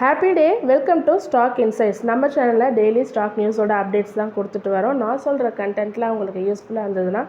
Happy day. Welcome to Stock Insights. நம்ம சேனலில் daily stock நியூஸோட updates தான் கொடுத்துட்டு வரோம். நான் சொல்கிற கண்டென்ட்லாம் உங்களுக்கு யூஸ்ஃபுல்லாக இருந்ததுன்னா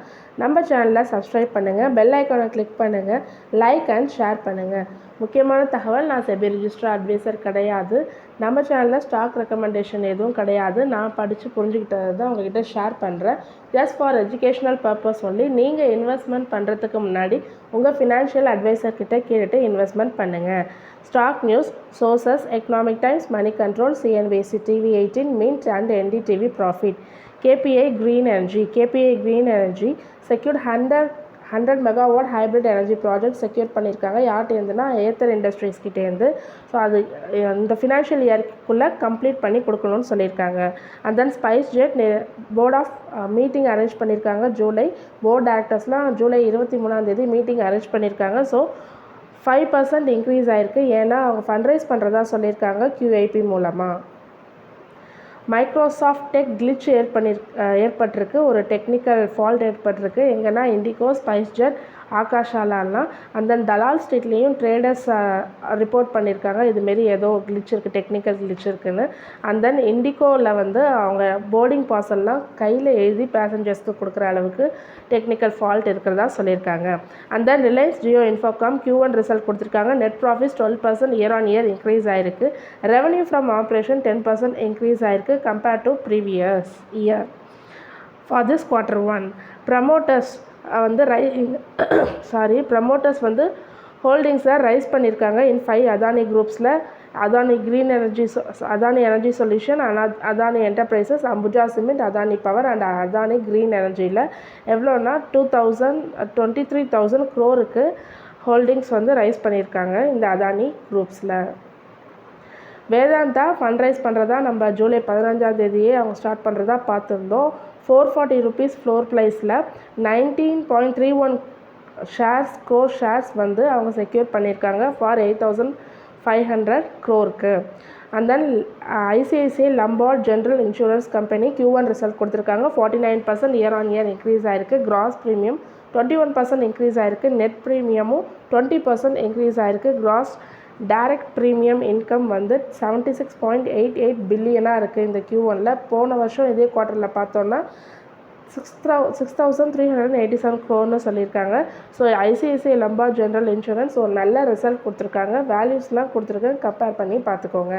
நம்ம சேனலில் சப்ஸ்கிரைப் பண்ணுங்கள், பெல் ஐக்கானை கிளிக் பண்ணுங்கள், லைக் அண்ட் ஷேர் பண்ணுங்கள். முக்கியமான தகவல், நான் செபி ரிஜிஸ்டர் அட்வைசர் கிடையாது. நம்ம சேனலில் ஸ்டாக் ரெக்கமெண்டேஷன் எதுவும் கிடையாது. நான் படித்து புரிஞ்சுக்கிட்டது தான் உங்ககிட்ட ஷேர் பண்ணுறேன். Just for educational purpose only. நீங்கள் இன்வெஸ்ட்மெண்ட் பண்ணுறதுக்கு முன்னாடி உங்கள் ஃபினான்ஷியல் அட்வைசர் கிட்ட கேட்டுட்டு இன்வெஸ்ட்மெண்ட் பண்ணுங்கள். Stock news, sources, Economic Times, Money Control, CNBC TV 18, Mint and NDTV Profit. KPI Green Energy secured 100 megawatt hybrid energy project secure பண்ணியிருக்காங்க. யார்கிட்டேருந்துன்னா ஏத்தர் இண்டஸ்ட்ரீஸ் கிட்டேருந்து. ஸோ அது இந்த ஃபினான்ஷியல் இயர்க்குள்ளே கம்ப்ளீட் பண்ணி கொடுக்கணும்னு சொல்லியிருக்காங்க. And then SpiceJet board of meeting arrange பண்ணியிருக்காங்க. போர்ட் டைரக்டர்ஸ்லாம் ஜூலை 23 மீட்டிங் அரேஞ்ச் பண்ணியிருக்காங்க. ஸோ 5% இன்க்ரீஸ் ஆகிருக்கு. ஏன்னா அவங்க ஃபண்ட்ரைஸ் பண்ணுறதா சொல்லியிருக்காங்க QIP மூலமாக. மைக்ரோசாஃப்ட் டெக் கிளிச் ஏற்பட்டிருக்கு. ஒரு டெக்னிக்கல் ஃபால்ட் ஏற்பட்டிருக்கு. எங்கன்னா இண்டிகோ, ஸ்பைஸ் ஜெட், ஆகாஷாலாம் அண்ட் தென் தலால் ஸ்ட்ரீட்லேயும் ட்ரேடர்ஸ் ரிப்போர்ட் பண்ணியிருக்காங்க. இதுமாரி ஏதோ கிளிச் இருக்குது, டெக்னிக்கல் கிளிச் இருக்குதுன்னு. அண்ட் தென் இண்டிகோவில் அவங்க போர்டிங் பார்சல்லாம் கையில் எழுதி பேசஞ்சர்ஸ்க்கு கொடுக்குற அளவுக்கு டெக்னிக்கல் ஃபால்ட் இருக்கிறதா சொல்லியிருக்காங்க. And then Reliance Jio Infocomm Q1 result கொடுத்துருக்காங்க. நெட் ப்ராஃபிட்ஸ் 12% இயர் இன்க்ரீஸ் ஆகிருக்கு. ரெவன்யூ ஃப்ரம் ஆப்ரேஷன் 10% இன்க்ரீஸ் ஆகிருக்கு compared to previous year. For this Q1, promoters ஹோல்டிங்ஸை ரைஸ் பண்ணியிருக்காங்க இன் 5 அதானி குரூப்ஸில். Adani energy solution, Adani enterprises, Ambuja cement, Adani power and Adani க்ரீன் எனர்ஜியில் எவ்வளோன்னா 23,000 crore ஹோல்டிங்ஸ் ரைஸ் பண்ணியிருக்காங்க இந்த அதானி குரூப்ஸில். வேதாந்தா ஃபண்ட்ரைஸ் பண்ணுறதா நம்ம ஜூலை 15 அவங்க ஸ்டார்ட் பண்ணுறதா பார்த்துருந்தோம். 440 rupees ஃப்ளோர் ப்ரைஸில் 19.31 ஷேர்ஸ் அவங்க செக்யூர் பண்ணியிருக்காங்க for 8,500 crore. And then ICICI லம்பார்ட் general insurance company Q1 result கொடுத்துருக்காங்க. 49% இயர் இன்க்ரீஸ் ஆகிருக்கு. கிராஸ் ப்ரீமியம் 21% இன்க்ரீஸ் ஆகிருக்கு. நெட் ப்ரீமியமும் 20% இன்க்ரீஸ் ஆகிருக்கு. கிராஸ் டைரக்ட் ப்ரீமியம் இன்கம் 76.88 பில்லியனாக இருக்குது இந்த Q1ல். போன வருஷம் இதே குவார்ட்டரில் பார்த்தோன்னா 6,387 crore சொல்லியிருக்காங்க. ஸோ ICICI லம்பார்ட் ஜென்ரல் இன்சூரன்ஸ் ஒரு நல்ல ரிசல்ட் கொடுத்துருக்காங்க. வேல்யூஸ்லாம் கொடுத்துருக்காங்க, கம்பேர் பண்ணி பார்த்துக்கோங்க.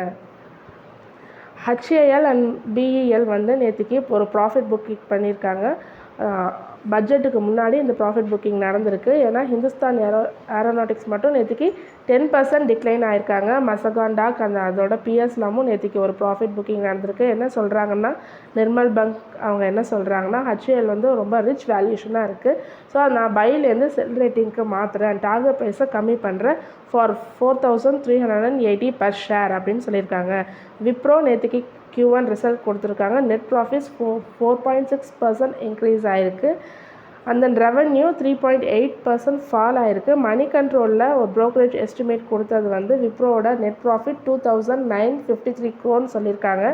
HAL அண்ட் BEL நேற்றுக்கு ஒரு ப்ராஃபிட் புக்கிங் பண்ணியிருக்காங்க. பட்ஜெட்டுக்கு முன்னாடி இந்த ப்ராஃபிட் புக்கிங் நடந்திருக்கு. ஏன்னா ஹிந்துஸ்தான் ஏரோநாட்டிக்ஸ் மட்டும் நேற்றுக்கு 10% டிக்ளைன் ஆகிருக்காங்க. மசகான் டாக் அதோட பிஎஸ்லாமும் நேற்றுக்கு ஒரு ப்ராஃபிட் புக்கிங் நடந்திருக்கு. என்ன சொல்கிறாங்கன்னா, நிர்மல் பங்க் அவங்க என்ன சொல்கிறாங்கன்னா, HAL ரொம்ப ரிச் வேல்யூஷனாக இருக்குது. ஸோ நான் பைலேருந்து செல் ரேட்டிங்க்கு மாற்றுறேன், டார்கெட் ப்ரைஸை கம்மி பண்ணுறேன் ஃபார் 4,380 பர் ஷேர் அப்படின்னு சொல்லியிருக்காங்க. விப்ரோ நேற்றுக்கு Q1 ரிசல்ட் கொடுத்துருக்காங்க. நெட் ப்ராஃபிட்ஸ் 4.6% இன்க்ரீஸ் ஆகிருக்கு. அண்ட் தென் ரெவன்யூ 3.8% ஃபால் ஆகிருக்கு. மணி கண்ட்ரோலில் ஒரு ப்ரோக்கரேஜ் எஸ்டிமேட் கொடுத்தது விப்ரோவோட நெட் ப்ராஃபிட் 2,953 crore சொல்லியிருக்காங்க.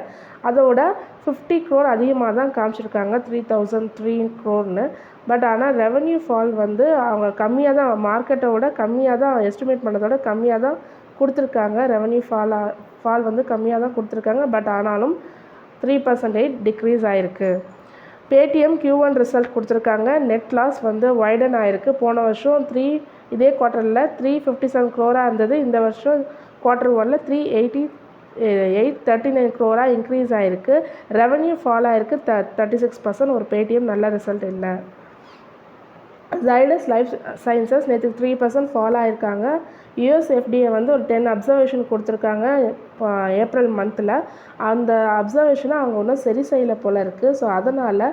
அதோட 50 crore அதிகமாக தான் காமிச்சிருக்காங்க, 3,003 crore. பட் ஆனால் ரெவன்யூ ஃபால் அவங்க கம்மியாக தான், மார்க்கெட்டோட கம்மியாக தான் எஸ்டிமேட் பண்ணதோட கம்மியாக தான் கொடுத்துருக்காங்க. ரெவன்யூ ஃபால் கம்மியாக தான் கொடுத்துருக்காங்க. பட் ஆனாலும் 3% டிக்ரீஸ் ஆகிருக்கு. பேடிஎம் Q1 ரிசல்ட் கொடுத்துருக்காங்க. நெட் லாஸ் வைடன் ஆகிருக்கு. போன வருஷம் இதே குவார்ட்டரில் 357 crore இருந்தது. இந்த வருஷம் Q1 339 crore இன்க்ரீஸ் ஆகிருக்கு. ரெவன்யூ ஃபால் ஆகிருக்கு 36%. ஒரு பேடிஎம் நல்ல ரிசல்ட் இல்லை. ஜைடஸ் லைஃப் சயின்சஸ் நேற்று 3% ஃபால் ஆகிருக்காங்க. US FDA ஒரு 10 அப்சர்வேஷன் கொடுத்துருக்காங்க ஏப்ரல் மந்தில். அந்த அப்சர்வேஷனை அவங்க ஒன்றும் சரி செய்யலை போல் இருக்குது. ஸோ அதனால்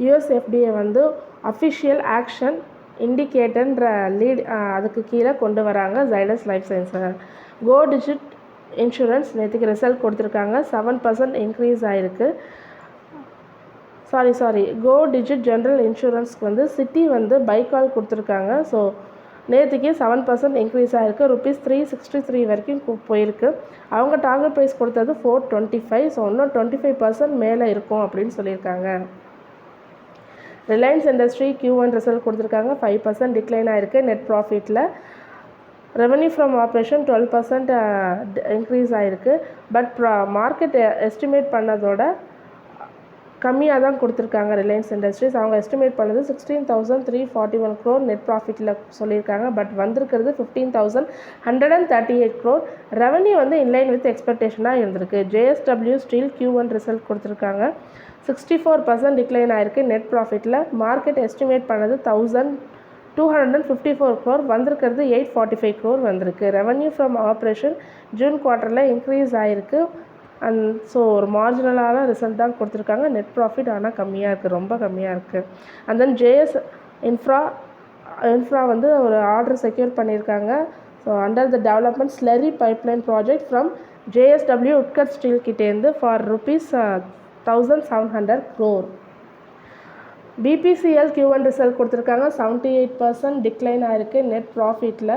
US FDA அஃபிஷியல் ஆக்ஷன் இண்டிகேட்டர்ன்ற லீட் அதுக்கு கீழே கொண்டு வராங்க ஜைடஸ் லைஃப் சயின்ஸை. கோ டிஜிட் இன்சூரன்ஸ் நேற்றுக்கு ரிசல்ட் கொடுத்துருக்காங்க. 7% இன்க்ரீஸ் ஆகிருக்கு. கோ டிஜிட் ஜென்ரல் இன்சூரன்ஸ்க்கு சிட்டி பைக்கால் கொடுத்துருக்காங்க. ஸோ நேற்றுக்கு 7% இன்க்ரீஸ் ஆகிருக்கு. ₹363 வரைக்கும் போயிருக்கு. அவங்க டார்கெட் ப்ரைஸ் கொடுத்தது 425. ஸோ இன்னும் 25% மேலே இருக்கும் அப்படின்னு சொல்லியிருக்காங்க. ரிலையன்ஸ் இண்டஸ்ட்ரி Q1 ரிசல்ட் கொடுத்துருக்காங்க. 5% டிக்ளைன் ஆகிருக்கு நெட் ப்ராஃபிட்டில். ரெவன்யூ ஃப்ரம் ஆப்ரேஷன் 12% இன்க்ரீஸ் ஆகிருக்கு. பட் மார்க்கெட் எஸ்டிமேட் பண்ணதோட கம்மியாக தான் கொடுத்துருக்காங்க. ரிலையன்ஸ் இண்டஸ்ட்ரீஸ் அவங்க எஸ்டிமேட் பண்ணது 16,341 crore நெட் ப்ராஃபிட்டில் சொல்லியிருக்காங்க. பட் வந்திருக்கிறது 15,138 crore. ரெவன்யூ வந்து இன்லைன் வித் எக்ஸ்பெக்டேஷனாக இருந்திருக்கு. JSW ஸ்டீல் Q1 ரிசல்ட் கொடுத்துருக்காங்க. 64% டிக்ளைன் ஆகிருக்கு நெட் ப்ராஃபிட்டில். மார்க்கெட் எஸ்டிமேட் பண்ணது 1,254 crore, வந்திருக்கிறது 845 crore வந்திருக்கு. ரெவன்யூ ஃப்ரம் ஆப்ரேஷன் ஜூன் குவார்ட்டரில் இன்க்ரீஸ் ஆகிருக்கு. ஸோ ஒரு மார்ஜினலான ரிசல்ட் தான் கொடுத்துருக்காங்க. நெட் ப்ராஃபிட் ஆனால் கம்மியாக இருக்குது, ரொம்ப கம்மியாக இருக்குது. அண்ட் தென் JS இன்ஃப்ரா வந்து ஒரு ஆர்டர் செக்யூர் பண்ணியிருக்காங்க. So under the development slurry pipeline project from JSW Utkal steel கிட்டேருந்து for ₹1,700 crore. BPCL Q1 result கொடுத்துருக்காங்க. 78% டிக்ளைன் ஆகிருக்கு நெட் ப்ராஃபிட்டில்.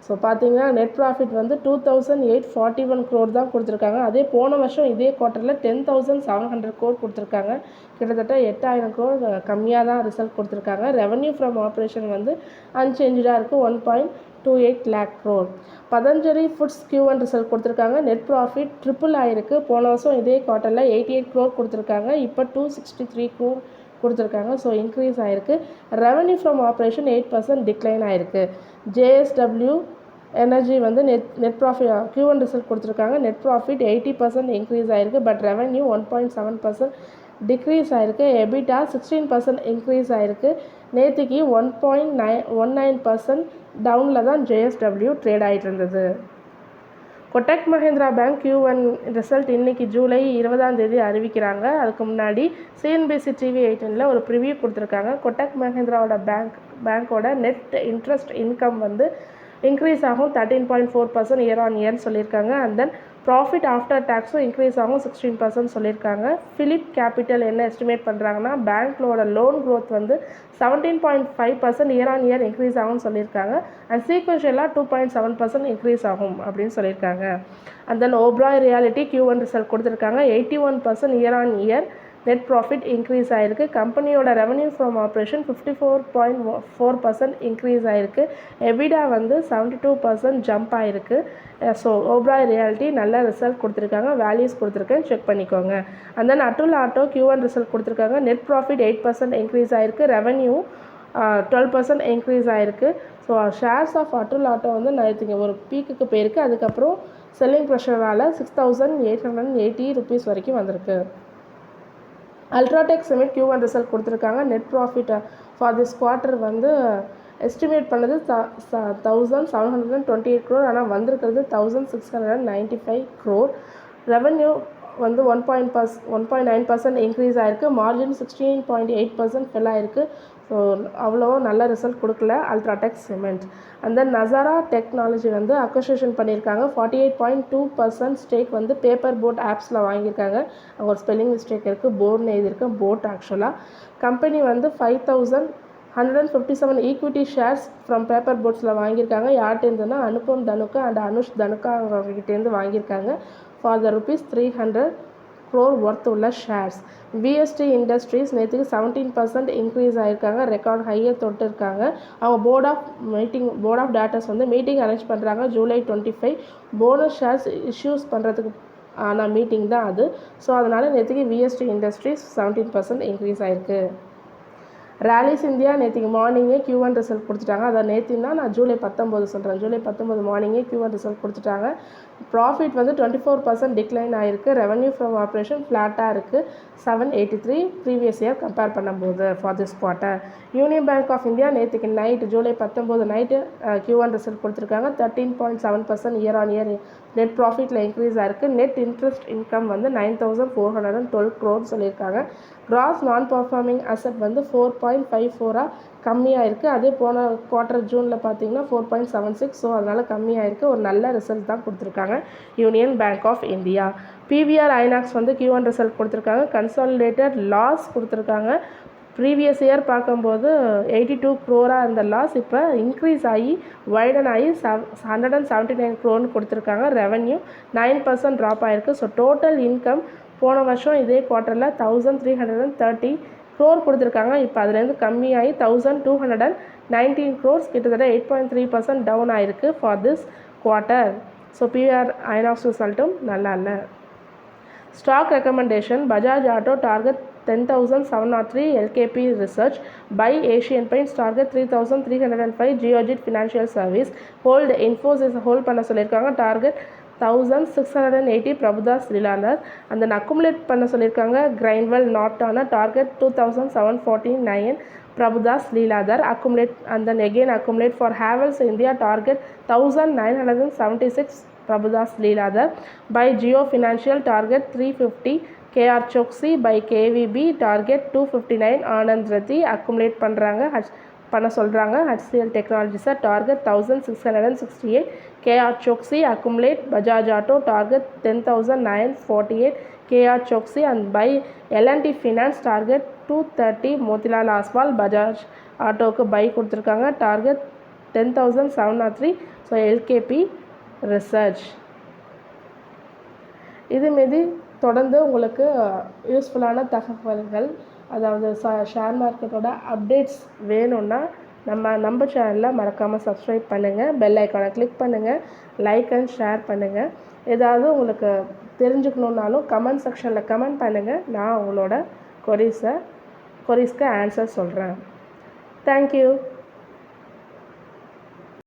ஸோ பார்த்தீங்கன்னா நெட் ப்ராஃபிட் வந்து 2,841 crore தான் கொடுத்துருக்காங்க. அதே போன வருஷம் இதே குவார்ட்டரில் 10,700 crore கொடுத்துருக்காங்க. கிட்டத்தட்ட 8,000 crore கம்மியாக தான் ரிசல்ட் கொடுத்துருக்காங்க. ரெவன்யூ ஃப்ரம் ஆப்ரேஷன் வந்து அன்சேஞ்சாக இருக்குது, 1.28 lakh crore. Patanjali foods Q1 result கொடுத்துருக்காங்க. நெட் ப்ராஃபிட் ட்ரிபிள் ஆகிருக்கு. போன வருஷம் இதே குவார்ட்டரில் 88 crore கொடுத்துருக்காங்க. இப்போ 263 crore கொடுத்துருக்காங்க. ஸோ இன்க்ரீஸ் ஆகிருக்கு. ரெவன்யூ ஃப்ரம் ஆப்ரேஷன் 8% டிக்ளைன் ஆகிருக்கு. JSW எனர்ஜி வந்து நெட் ப்ராஃபிட் Q1 ரிசல்ட் கொடுத்துருக்காங்க. நெட் ப்ராஃபிட் 80% இன்க்ரீஸ் ஆகிருக்கு. பட் ரெவன்யூ 1.7% டிக்ரீஸ் ஆகிருக்கு. EBITDA 16% இன்க்ரீஸ் ஆகிருக்கு. நேற்றுக்கு 1.19% டவுனில் தான் JSW ட்ரேட் ஆகிட்டு இருந்தது. Kotak Mahindra bank Q1 result இன்றைக்கி ஜூலை 20 அறிவிக்கிறாங்க. அதுக்கு முன்னாடி CNBC TV18 ஒரு ப்ரிவியூ கொடுத்துருக்காங்க. கொட்டக் மஹிந்திராவோட பேங்க்கோட நெட் இன்ட்ரெஸ்ட் இன்கம் வந்து இன்க்ரீஸ் ஆகும் 13.4% இயர்-on-இயர்னு சொல்லியிருக்காங்க. அண்ட் தென் ப்ராஃபிட் ஆஃப்டர் டேக்ஸும் இன்க்ரீஸ் ஆகும் 16% சொல்லியிருக்காங்க. பிலிப் கேபிட்டல் என்ன எஸ்டிமேட் பண்ணுறாங்கன்னா பேங்க்லோட லோன் க்ரோத் வந்து 17.5% இயர்-on-இயர் இன்க்ரீஸ் ஆகும்னு சொல்லியிருக்காங்க. அண்ட் சீக்வென்ஷியலாக 2.7% இன்க்ரீஸ் ஆகும் அப்படின்னு சொல்லியிருக்காங்க. And then Oberoi Realty Q1 result கொடுத்துருக்காங்க. 81% இயர்-on-இயர் நெட் ப்ராஃபிட் இன்க்ரீஸ் ஆகிருக்கு. கம்பெனியோட ரெவன்யூ ஃப்ரம் ஆப்ரேஷன் 54.4% இன்க்ரீஸ் ஆகிருக்கு. EBITDA வந்து 72% ஜம்ப் ஆகிருக்கு. ஸோ ஓப்ராய் ரியாலிட்டி நல்ல ரிசல்ட் கொடுத்துருக்காங்க. வேல்யூஸ் கொடுத்துருக்கேன், செக் பண்ணிக்கோங்க. And then Atul Auto Q1 result கொடுத்துருக்காங்க. நெட் ப்ராஃபிட் 8% இன்க்ரீஸ் ஆகிருக்கு. ரெவன்யூ 12% இன்க்ரீஸ் ஆகிருக்கு. So shares of Atul Auto வந்து நேற்றுக்கு ஒரு பீக்குக்கு போயிருக்கு. அதுக்கப்புறம் செல்லிங் ப்ரெஷரால் 6,880 rupees வரைக்கும் வந்திருக்கு. அல்ட்ராடெக் சிமெண்ட் Q1 ரிசல்ட் கொடுத்துருக்காங்க. Net profit for this quarter வந்து எஸ்டிமேட் பண்ணது 1,728 crore, ஆனால் வந்திருக்கிறது 1,695 crore. ரெவன்யூ வந்து 1.9% இன்க்ரீஸ் ஆகிருக்கு. மார்ஜின் 16.8% ஃபில் ஆகிருக்கு. ஸோ அவ்வளோவா நல்ல ரிசல்ட் கொடுக்கல UltraTech cement. And then Nazara technology வந்து அக்வசிஷன் பண்ணியிருக்காங்க. 48.2% ஸ்டேக் வந்து பேப்பர் போட் ஆப்ஸில் வாங்கியிருக்காங்க. அங்கே ஒரு ஸ்பெல்லிங் மிஸ்டேக் இருக்குது, போர்டுன்னு எழுதியிருக்கு, போட் ஆக்சுவலாக. கம்பெனி வந்து 5,157 ஈக்விட்டி ஷேர்ஸ் ஃப்ரம் பேப்பர் போட்ஸில் வாங்கியிருக்காங்க. யார்கிட்டேருந்துன்னா அனுபம் தனுக்கா அண்ட் அனுஷ் தனுக்கா அவங்ககிட்டேருந்து வாங்கியிருக்காங்க ஃபார் த ₹300 crore ஒர்த் உள்ள ஷேர்ஸ். VST இண்டஸ்ட்ரீஸ் நேற்றுக்கு 17% இன்க்ரீஸ் ஆகிருக்காங்க. ரெக்கார்ட் ஹையை தொட்டு இருக்காங்க. அவங்க போர்ட் ஆஃப் டேரக்டர்ஸ் வந்து மீட்டிங் அரேஞ்ச் பண்ணுறாங்க ஜூலை 25. போனஸ் ஷேர்ஸ் இஷ்யூஸ் பண்ணுறதுக்கு ஆன மீட்டிங் தான் அது. ஸோ அதனால் நேற்றுக்கு VST இண்டஸ்ட்ரீஸ் 17% இன்க்ரீஸ் ஆகிருக்கு. ராலிஸ் இந்தியா நேற்றுக்கு மார்னிங்கே Q1 ரிசல்ட் கொடுத்துட்டாங்க. அதை நேற்றுன்னா நான் ஜூலை 19 சொல்கிறேன். ஜூலை 19 மார்னிங்கே Q1 ரிசல்ட் கொடுத்துட்டாங்க. ப்ராஃபிட் வந்து 24% டிக்ளைன் ஆகிருக்கு. ரெவன்யூ ஃப்ரம் ஆப்ரேஷன் ஃப்ளாட்டாக இருக்குது, 783 ப்ரீவியஸ் இயர் கம்பேர் பண்ணும்போது for this quarter. Union bank of India night நைட்டு ஜூலை 19 நைட்டு Q1 ரிசல்ட் கொடுத்துருக்காங்க. 13.7% இயர்-on-இயர் நெட் ப்ராஃபிட்டில் இன்க்ரீஸ் ஆகிருக்கு. நெட் இன்ட்ரெஸ்ட் இன்கம் வந்து 9,412 crore சொல்லியிருக்காங்க. கிராஸ் நான் பர்ஃபார்மிங் அசட் வந்து 4.54 கம்மியாக இருக்குது. அதே போன குவார்ட்டர் ஜூனில் பார்த்தீங்கன்னா 4.76. ஸோ அதனால் கம்மியாக இருக்குது. ஒரு நல்ல ரிசல்ட் தான் கொடுத்துருக்காங்க Union bank of India. PVR INOX வந்து Q1 ரிசல்ட் கொடுத்துருக்காங்க. கன்சாலிடேட்டட் லாஸ் கொடுத்துருக்காங்க. ப்ரீவியஸ் இயர் பார்க்கும்போது 82 crore இருந்த லாஸ் இப்போ இன்க்ரீஸ் ஆகி வைடன் ஆகி 179 crore கொடுத்துருக்காங்க. ரெவன்யூ 9% ட்ராப் ஆகிருக்கு. ஸோ டோட்டல் இன்கம் போன வருஷம் இதே குவார்ட்டரில் 1,330 க்ரோர் கொடுத்துருக்காங்க. இப்போ அதுலேருந்து கம்மியாகி 1219 crores, கிட்டத்தட்ட 8.3% டவுன் ஆயிருக்கு for this quarter. So PVR Inox ரிசல்ட்டும் நல்லா இல்லை. Stock recommendation: Bajaj Auto target 10,703, LKP Research. Buy Asian Paints target 3,305, Geojit Financial Service. Hold Infosys hold பண்ண சொல்லியிருக்காங்க, target 1,680, Prabhudas Lilladher. And then accumulate பண்ண சொல்லியிருக்காங்க Grindwell Norton target 2,749, Prabhudas Lilladher. Accumulate and then again accumulate for Havells India target 1,976, Prabhudas Lilladher. By Geo Financial target 350, KR Choksi. By KVB target 259, Anand Rathi. Accumulate பண்ண சொல்கிறாங்க. HCL Technologies target 1,668, KR Choksi. Accumulate Bajaj Auto target 10,948, KR Choksi. And by L&T Finance target 230, Motilal Oswal. Bajaj Autoக்கு by கொடுத்துருக்காங்க, target 10,703. So LKP research. இதுமாரி தொடர்ந்து உங்களுக்கு யூஸ்ஃபுல்லான தகவல்கள், அதாவது share மார்க்கெட்டோட அப்டேட்ஸ் வேணும்னா நம்ம சேனலில் மறக்காமல் சப்ஸ்கிரைப் பண்ணுங்கள், பெல் ஐக்கானை கிளிக் பண்ணுங்கள், லைக் அண்ட் ஷேர் பண்ணுங்கள். ஏதாவது உங்களுக்கு தெரிஞ்சுக்கணுன்னாலும் கமெண்ட் செக்ஷனில் கமெண்ட் பண்ணுங்கள். நான் உங்களோட கொரீஸ்க்கு ஆன்சர் சொல்கிறேன். தேங்க்யூ.